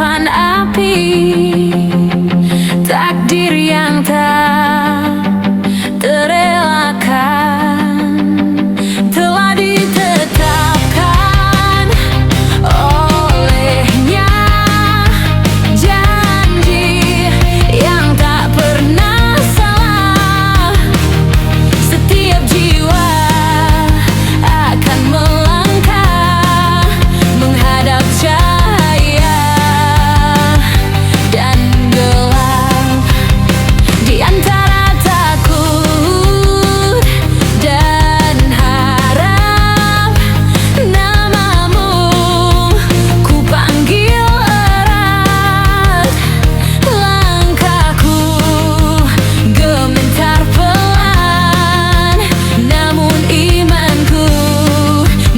hadapan api, takdir yang tak terelakkan telah ditetapkan olehnya, janji yang tak pernah salah. Setiap jiwa akan melangkah menghadap cahaya dan gelap. Di antara takut dan harap, namamu ku panggil erat. Langkahku gemetar pelan, namun imanku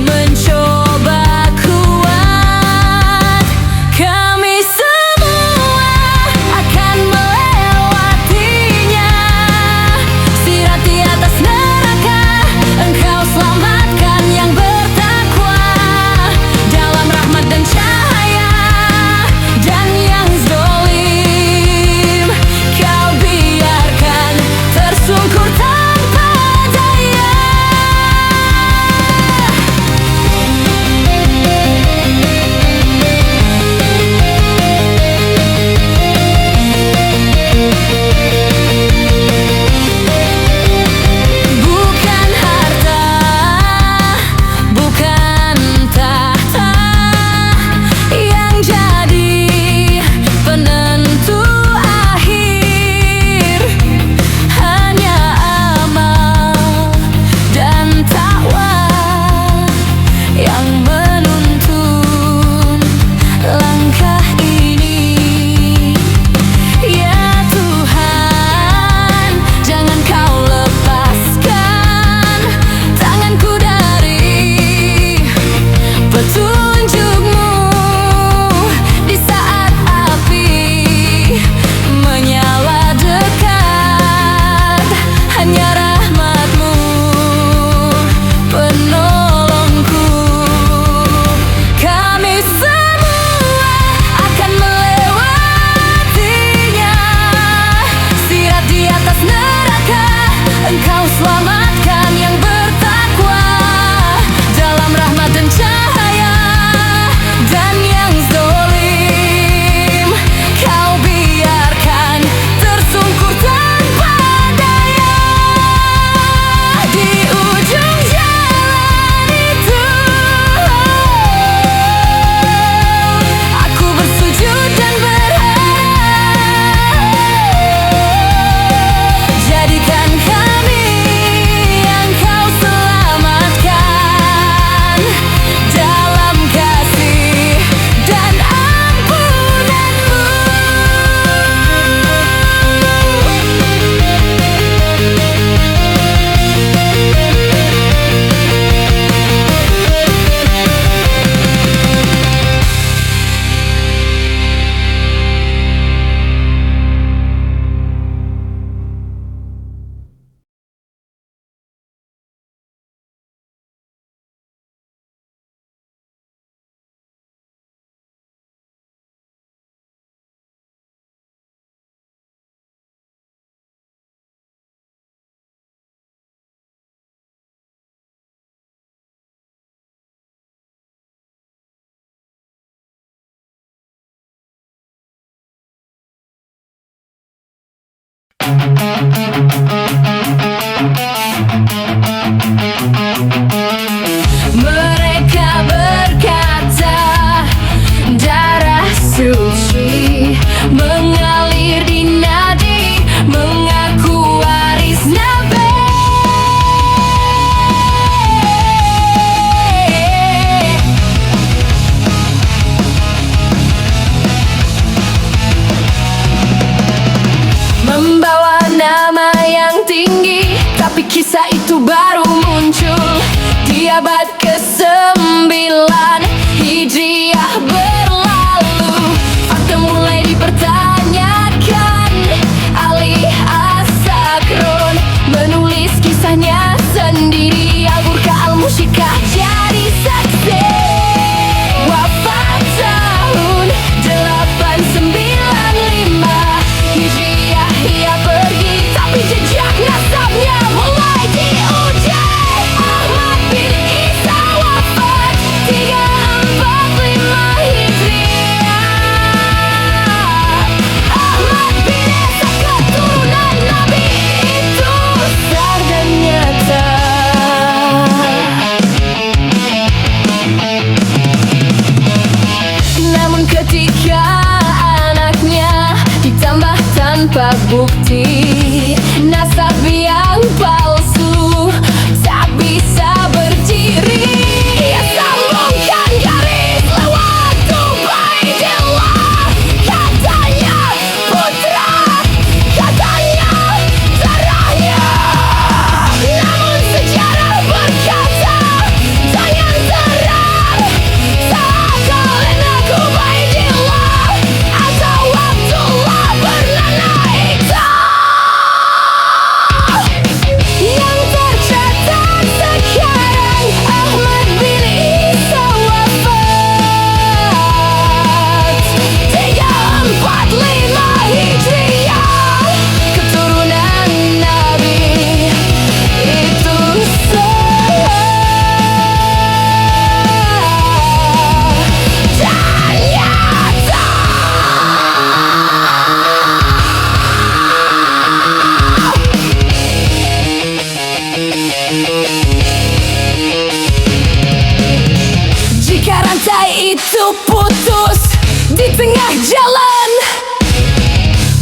mencoba kuat. Kami semua akan melewatinya. Sirat di atas neraka, Engkau selamatkan yang bertakwa. Dalam rahmat dan cahaya, dan yang zalim Kau biarkan tersungkur tanpa daya. Bukan harta, bukan tahta yang jadi penentu akhir, hanya amal dan takwa yang menuntun langkah ini. Ya Tuhan, jangan Kau lepaskan tanganku dari petunjuk-Mu. Di saat api menyala dekat, hanya rahmat-Mu penolongku. Kami semua akan melewatinya. Sirat di atas neraka, Engkau selamatkan yang bertakwa. Dalam rahmat dan cahaya, dan yang zalim Kau biarkan tersungkur tanpa daya. Di ujung jalan itu, aku bersujud dan berharap, jadikan kami yang Kau selamatkan dalam kasih dan ampunan-Mu. Mereka berkata, darah suci mengalir di nadi, mengaku waris nabi. Membawa nama yang tinggi, tapi kisah itu baru muncul di abad ke-9 Hijriah berlalu. Fakta mulai dipertanyakan. Ali As-Sakron menulis kisahnya sendiri. Al-Burqa Al-Mushikah jadi saksi. Wafat tahun 8 tengah jalan.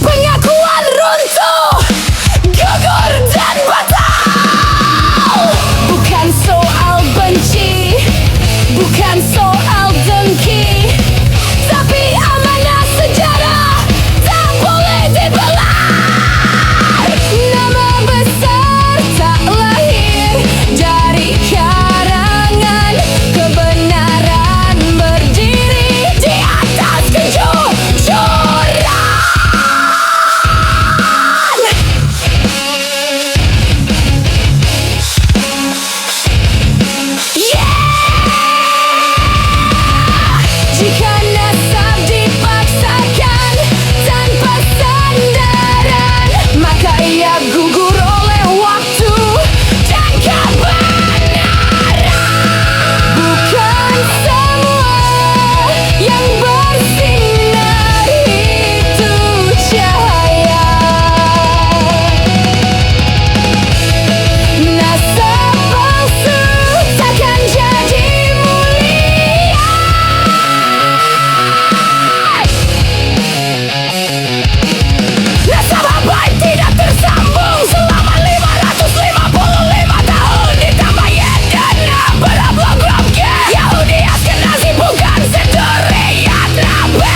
Pengakuan runtuh, gugur dan batal. Bukan soal benci, bukan soal dengki, tapi amanah sejarah tak boleh dibelar. Nama besar tak lahir dari karangan kebenaran, berdiri di atas kejujuran. Jika nasab dipaksakan tanpa sandaran, maka ia gugur oleh waktu dan kebenaran. Bukan semua yang bersinar itu cahaya. Nasab palsu takkan jadi mulia. Nasab abai tidak tersambung selama 555 tahun, ditambah Yedana berablang-blang ke Yahudi Askenazi, bukan seduriat Nabi.